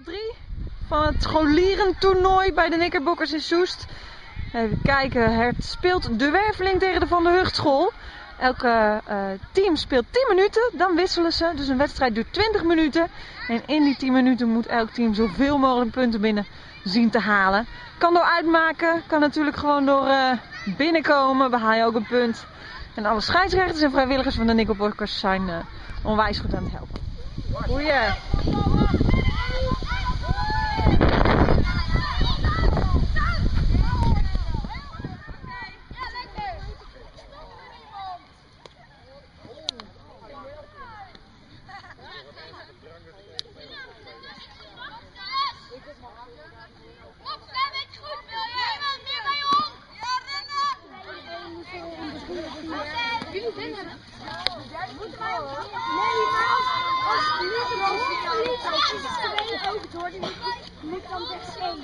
Veld 3 van het scholierentoernooi bij de Knickerbockers in Soest. Even kijken, het speelt de Werveling tegen de Van der Hucht school. Elke team speelt 10 minuten, dan wisselen ze. Dus een wedstrijd duurt 20 minuten. En in die 10 minuten moet elk team zoveel mogelijk punten binnen zien te halen. Kan door uitmaken, kan natuurlijk gewoon door binnenkomen. Behaal je ook een punt. En alle scheidsrechters en vrijwilligers van de Knickerbockers zijn onwijs goed aan het helpen. Goeie. Jullie winnen. Moeten wij ook? Nee, maar als het niet over door, dan moet ik dan rechts 1.